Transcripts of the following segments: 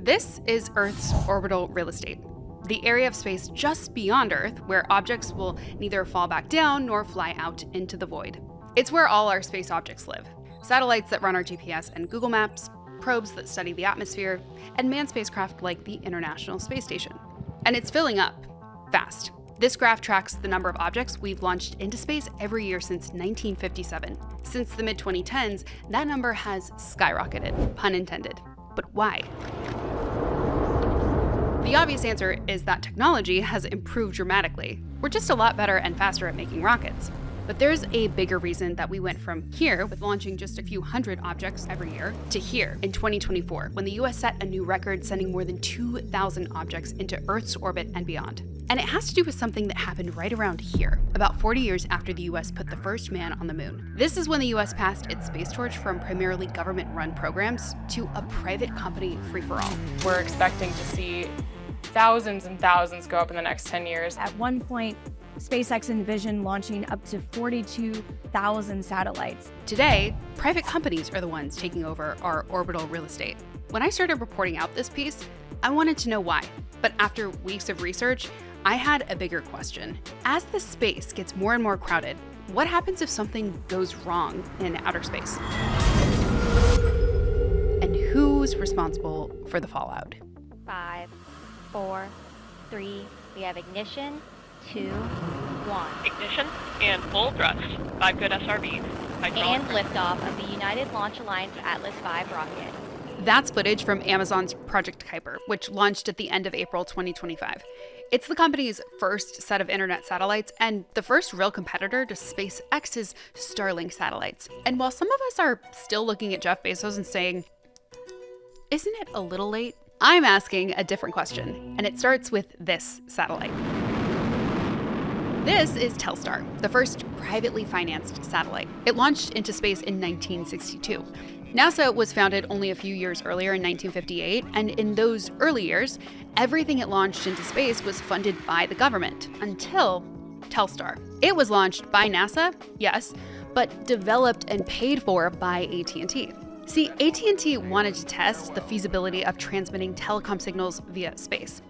This is Earth's orbital real estate, the area of space just beyond Earth where objects will neither fall back down nor fly out into the void. It's where all our space objects live. Satellites that run our GPS and Google Maps, probes that study the atmosphere, and manned spacecraft like the International Space Station. And it's filling up fast. This graph tracks the number of objects we've launched into space every year since 1957. Since the mid-2010s, that number has skyrocketed, pun intended. But why? The obvious answer is that technology has improved dramatically. We're just a lot better and faster at making rockets. But there's a bigger reason that we went from here, with launching just a few hundred objects every year, to here in 2024, when the US set a new record sending more than 2,000 objects into Earth's orbit and beyond. And it has to do with something that happened right around here, about 40 years after the US put the first man on the moon. This is when the US passed its space torch from primarily government-run programs to a private company free-for-all. We're expecting to see thousands and thousands go up in the next 10 years. At one point, SpaceX envisioned launching up to 42,000 satellites. Today, private companies are the ones taking over our orbital real estate. When I started reporting out this piece, I wanted to know why. But after weeks of research, I had a bigger question. As the space gets more and more crowded, what happens if something goes wrong in outer space? And who's responsible for the fallout? 5, 4, 3, we have ignition. 2, 1. Ignition and full thrust. 5 good SRBs. And liftoff of the United Launch Alliance Atlas V rocket. That's footage from Amazon's Project Kuiper, which launched at the end of April 2025. It's the company's first set of internet satellites and the first real competitor to SpaceX's Starlink satellites. And while some of us are still looking at Jeff Bezos and saying, isn't it a little late? I'm asking a different question, and it starts with this satellite. This is Telstar, the first privately financed satellite. It launched into space in 1962. NASA was founded only a few years earlier in 1958, and in those early years, everything it launched into space was funded by the government, until Telstar. It was launched by NASA, yes, but developed and paid for by AT&T. See, AT&T wanted to test the feasibility of transmitting telecom signals via space.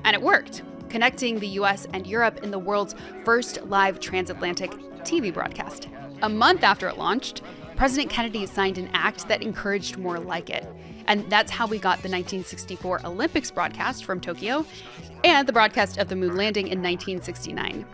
And it worked, connecting the US and Europe in the world's first live transatlantic TV broadcast. A month after it launched, President Kennedy signed an act that encouraged more like it. And that's how we got the 1964 Olympics broadcast from Tokyo and the broadcast of the moon landing in 1969.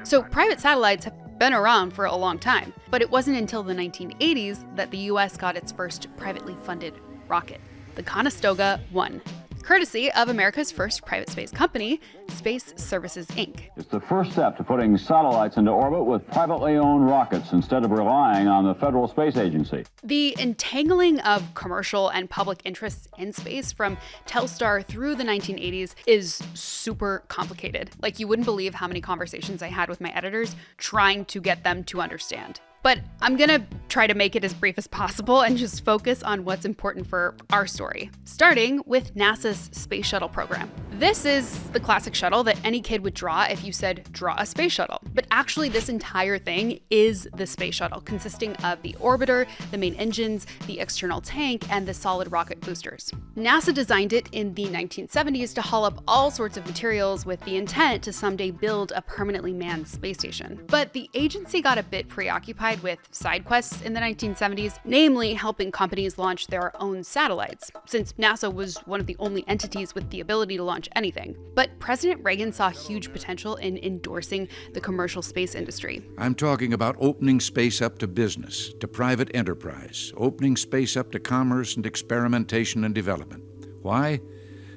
So private satellites have been around for a long time, but it wasn't until the 1980s that the US got its first privately funded rocket, the Conestoga 1. Courtesy of America's first private space company, Space Services, Inc. It's the first step to putting satellites into orbit with privately owned rockets instead of relying on the Federal Space Agency. The entangling of commercial and public interests in space from Telstar through the 1980s is super complicated. Like, you wouldn't believe how many conversations I had with my editors trying to get them to understand. But I'm gonna try to make it as brief as possible and just focus on what's important for our story, starting with NASA's Space Shuttle program. This is the classic shuttle that any kid would draw if you said, draw a space shuttle. But actually, this entire thing is the space shuttle, consisting of the orbiter, the main engines, the external tank, and the solid rocket boosters. NASA designed it in the 1970s to haul up all sorts of materials with the intent to someday build a permanently manned space station. But the agency got a bit preoccupied with side quests in the 1970s, namely helping companies launch their own satellites, since NASA was one of the only entities with the ability to launch anything. But President Reagan saw huge potential in endorsing the commercial space industry. I'm talking about opening space up to business, to private enterprise, opening space up to commerce and experimentation and development. Why?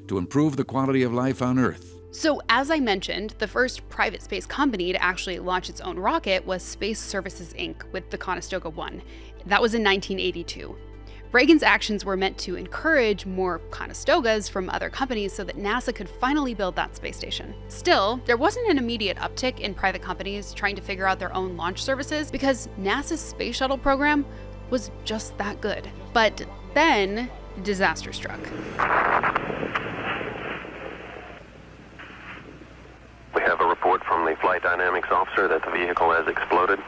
To improve the quality of life on Earth. So, as I mentioned, the first private space company to actually launch its own rocket was Space Services, Inc. with the Conestoga 1. That was in 1982. Reagan's actions were meant to encourage more Conestogas from other companies so that NASA could finally build that space station. Still, there wasn't an immediate uptick in private companies trying to figure out their own launch services because NASA's space shuttle program was just that good. But then, disaster struck. We have a report from the flight dynamics officer that the vehicle has exploded.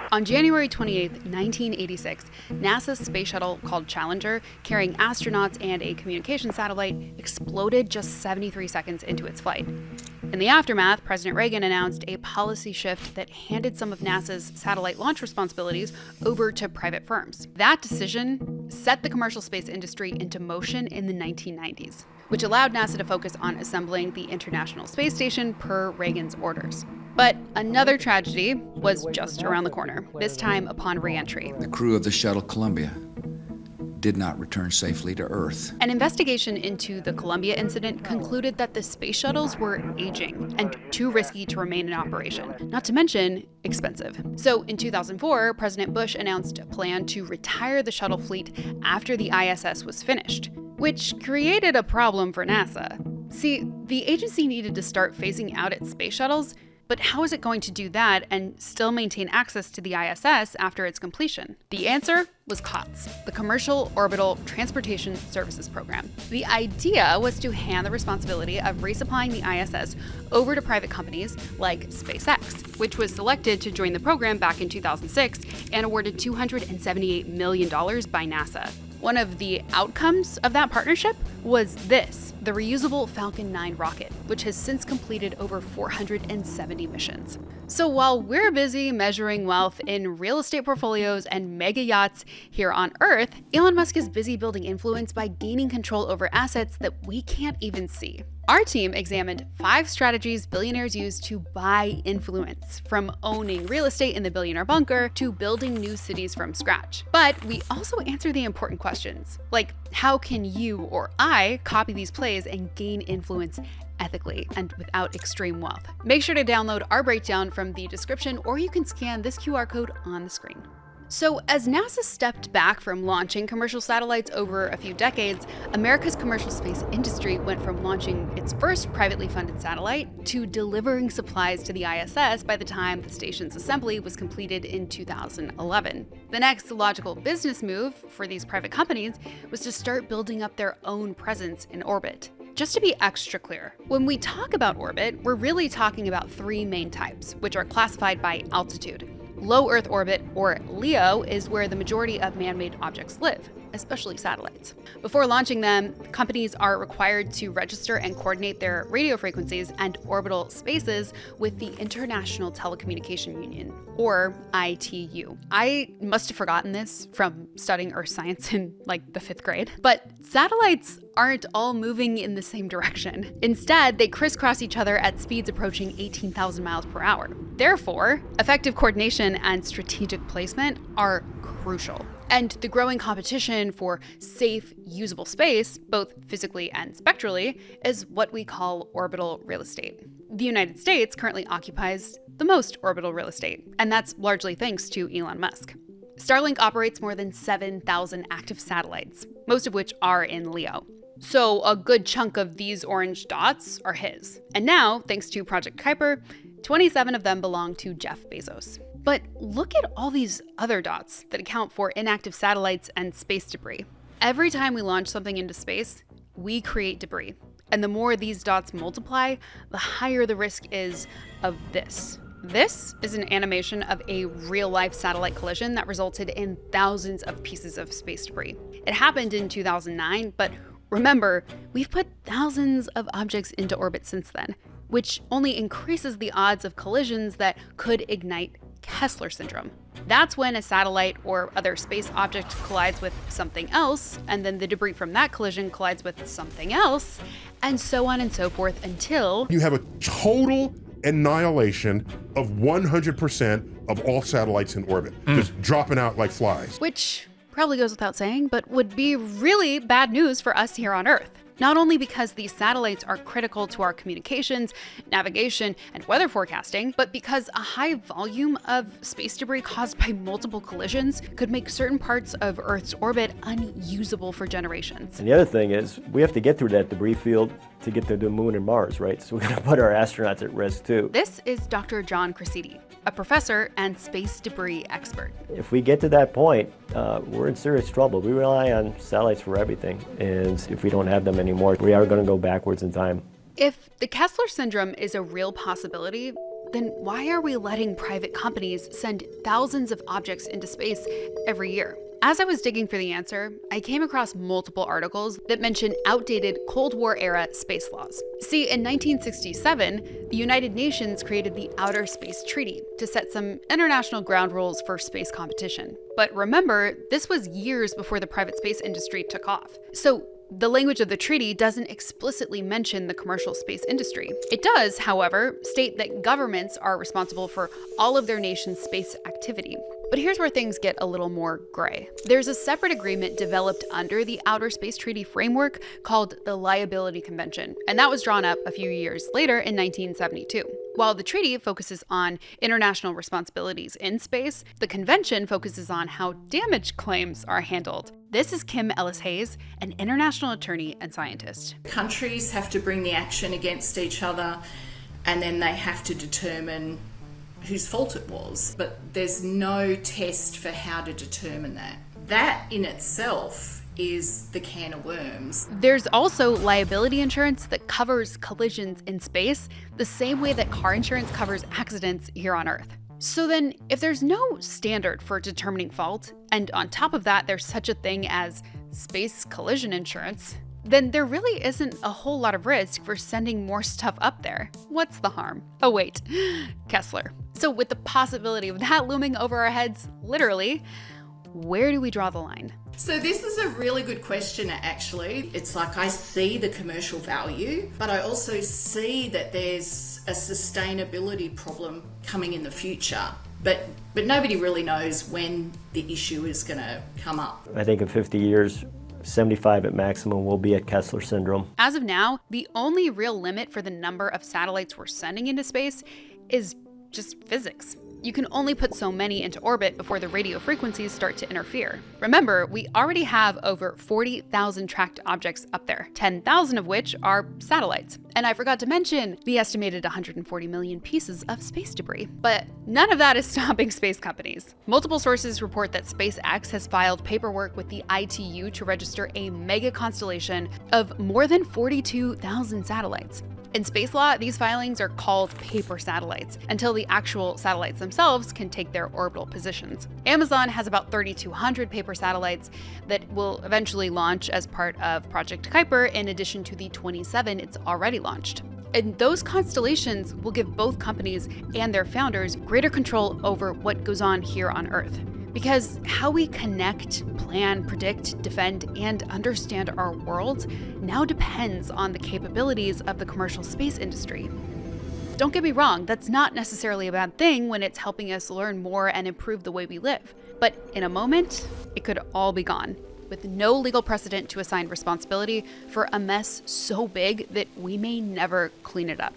On January 28, 1986, NASA's space shuttle called Challenger, carrying astronauts and a communication satellite, exploded just 73 seconds into its flight. In the aftermath, President Reagan announced a policy shift that handed some of NASA's satellite launch responsibilities over to private firms. That decision set the commercial space industry into motion in the 1990s, which allowed NASA to focus on assembling the International Space Station per Reagan's orders. But another tragedy was just around the corner, this time upon re-entry. The crew of the shuttle Columbia did not return safely to Earth. An investigation into the Columbia incident concluded that the space shuttles were aging and too risky to remain in operation, not to mention expensive. So in 2004, President Bush announced a plan to retire the shuttle fleet after the ISS was finished, which created a problem for NASA. See, the agency needed to start phasing out its space shuttles, but how is it going to do that and still maintain access to the ISS after its completion? The answer was COTS, the Commercial Orbital Transportation Services Program. The idea was to hand the responsibility of resupplying the ISS over to private companies like SpaceX, which was selected to join the program back in 2006 and awarded $278 million by NASA. One of the outcomes of that partnership was this, the reusable Falcon 9 rocket, which has since completed over 470 missions. So while we're busy measuring wealth in real estate portfolios and mega yachts here on Earth, Elon Musk is busy building influence by gaining control over assets that we can't even see. Our team examined 5 strategies billionaires use to buy influence, from owning real estate in the billionaire bunker to building new cities from scratch. But we also answer the important questions, like how can you or I copy these plays and gain influence ethically and without extreme wealth? Make sure to download our breakdown from the description, or you can scan this QR code on the screen. So as NASA stepped back from launching commercial satellites over a few decades, America's commercial space industry went from launching its first privately funded satellite to delivering supplies to the ISS by the time the station's assembly was completed in 2011. The next logical business move for these private companies was to start building up their own presence in orbit. Just to be extra clear, when we talk about orbit, we're really talking about 3 main types, which are classified by altitude. Low Earth orbit, or LEO, is where the majority of man-made objects live, especially satellites. Before launching them, companies are required to register and coordinate their radio frequencies and orbital spaces with the International Telecommunication Union, or ITU. I must have forgotten this from studying Earth science in like the 5th grade, but satellites aren't all moving in the same direction. Instead, they crisscross each other at speeds approaching 18,000 miles per hour. Therefore, effective coordination and strategic placement are crucial. And the growing competition for safe, usable space, both physically and spectrally, is what we call orbital real estate. The United States currently occupies the most orbital real estate, and that's largely thanks to Elon Musk. Starlink operates more than 7,000 active satellites, most of which are in LEO. So a good chunk of these orange dots are his. And now, thanks to Project Kuiper, 27 of them belong to Jeff Bezos. But look at all these other dots that account for inactive satellites and space debris. Every time we launch something into space, we create debris. And the more these dots multiply, the higher the risk is of this. This is an animation of a real-life satellite collision that resulted in thousands of pieces of space debris. It happened in 2009, but remember, we've put thousands of objects into orbit since then, which only increases the odds of collisions that could ignite Kessler syndrome. That's when a satellite or other space object collides with something else, and then the debris from that collision collides with something else, and so on and so forth until you have a total annihilation of 100% of all satellites in orbit, just dropping out like flies. Which probably goes without saying, but would be really bad news for us here on Earth. Not only because these satellites are critical to our communications, navigation, and weather forecasting, but because a high volume of space debris caused by multiple collisions could make certain parts of Earth's orbit unusable for generations. And the other thing is, we have to get through that debris field to get to the moon and Mars, right? So we're going to put our astronauts at risk too. This is Dr. John Cressidi, a professor and space debris expert. If we get to that point, we're in serious trouble. We rely on satellites for everything, and if we don't have them anymore, we are going to go backwards in time. If the Kessler syndrome is a real possibility, then why are we letting private companies send thousands of objects into space every year? As I was digging for the answer, I came across multiple articles that mention outdated Cold War-era space laws. See, in 1967, the United Nations created the Outer Space Treaty to set some international ground rules for space competition. But remember, this was years before the private space industry took off. So the language of the treaty doesn't explicitly mention the commercial space industry. It does, however, state that governments are responsible for all of their nation's space activity. But here's where things get a little more gray. There's a separate agreement developed under the Outer Space Treaty framework called the Liability Convention, and that was drawn up a few years later in 1972. While the treaty focuses on international responsibilities in space, the convention focuses on how damage claims are handled. This is Kim Ellis-Hayes, an international attorney and scientist. Countries have to bring the action against each other, and then they have to determine whose fault it was. But there's no test for how to determine that. That in itself is the can of worms. There's also liability insurance that covers collisions in space, the same way that car insurance covers accidents here on Earth. So then, if there's no standard for determining fault, and on top of that there's such a thing as space collision insurance, then there really isn't a whole lot of risk for sending more stuff up there. What's the harm? Oh wait, Kessler. So with the possibility of that looming over our heads, literally, where do we draw the line? So this is a really good question, actually. It's like I see the commercial value, but I also see that there's a sustainability problem coming in the future. But nobody really knows when the issue is going to come up. I think in 50 years, 75 at maximum will be at Kessler syndrome. As of now, the only real limit for the number of satellites we're sending into space is just physics. You can only put so many into orbit before the radio frequencies start to interfere. Remember, we already have over 40,000 tracked objects up there, 10,000 of which are satellites. And I forgot to mention the estimated 140 million pieces of space debris. But none of that is stopping space companies. Multiple sources report that SpaceX has filed paperwork with the ITU to register a mega constellation of more than 42,000 satellites. In space law, these filings are called paper satellites until the actual satellites themselves can take their orbital positions. Amazon has about 3,200 paper satellites that will eventually launch as part of Project Kuiper, in addition to the 27 it's already launched. And those constellations will give both companies and their founders greater control over what goes on here on Earth. Because how we connect, plan, predict, defend, and understand our world now depends on the capabilities of the commercial space industry. Don't get me wrong, that's not necessarily a bad thing when it's helping us learn more and improve the way we live. But in a moment, it could all be gone, with no legal precedent to assign responsibility for a mess so big that we may never clean it up.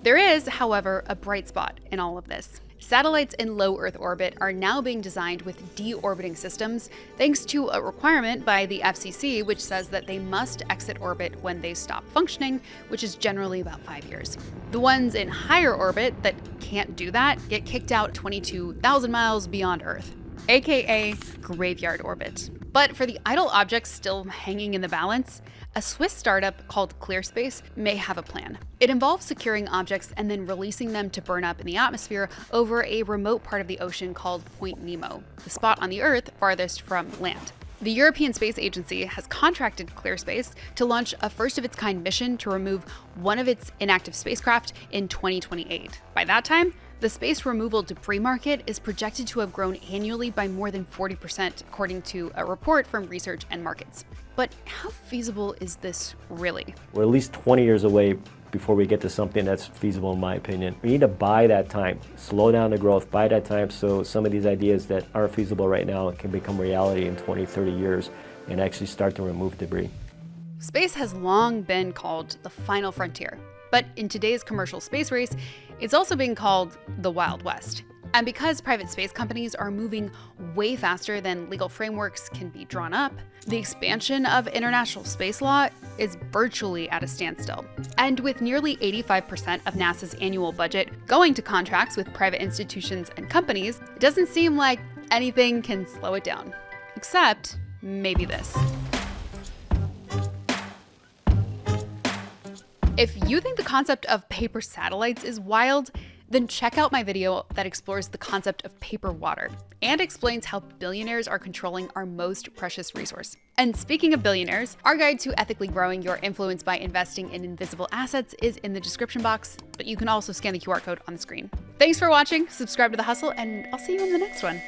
There is, however, a bright spot in all of this. Satellites in low Earth orbit are now being designed with deorbiting systems, thanks to a requirement by the FCC which says that they must exit orbit when they stop functioning, which is generally about 5 years. The ones in higher orbit that can't do that get kicked out 22,000 miles beyond Earth, aka graveyard orbit. But for the idle objects still hanging in the balance, a Swiss startup called ClearSpace may have a plan. It involves securing objects and then releasing them to burn up in the atmosphere over a remote part of the ocean called Point Nemo, the spot on the Earth farthest from land. The European Space Agency has contracted ClearSpace to launch a first-of-its-kind mission to remove one of its inactive spacecraft in 2028. By that time, the space removal debris market is projected to have grown annually by more than 40%, according to a report from Research and Markets. But how feasible is this really? We're at least 20 years away before we get to something that's feasible, in my opinion. We need to buy that time, slow down the growth, buy that time so some of these ideas that aren't feasible right now can become reality in 20, 30 years and actually start to remove debris. Space has long been called the final frontier. But in today's commercial space race, it's also being called the Wild West. And because private space companies are moving way faster than legal frameworks can be drawn up, the expansion of international space law is virtually at a standstill. And with nearly 85% of NASA's annual budget going to contracts with private institutions and companies, it doesn't seem like anything can slow it down. Except maybe this. If you think the concept of paper satellites is wild, then check out my video that explores the concept of paper water and explains how billionaires are controlling our most precious resource. And speaking of billionaires, our guide to ethically growing your influence by investing in invisible assets is in the description box, but you can also scan the QR code on the screen. Thanks for watching, subscribe to The Hustle, and I'll see you in the next one.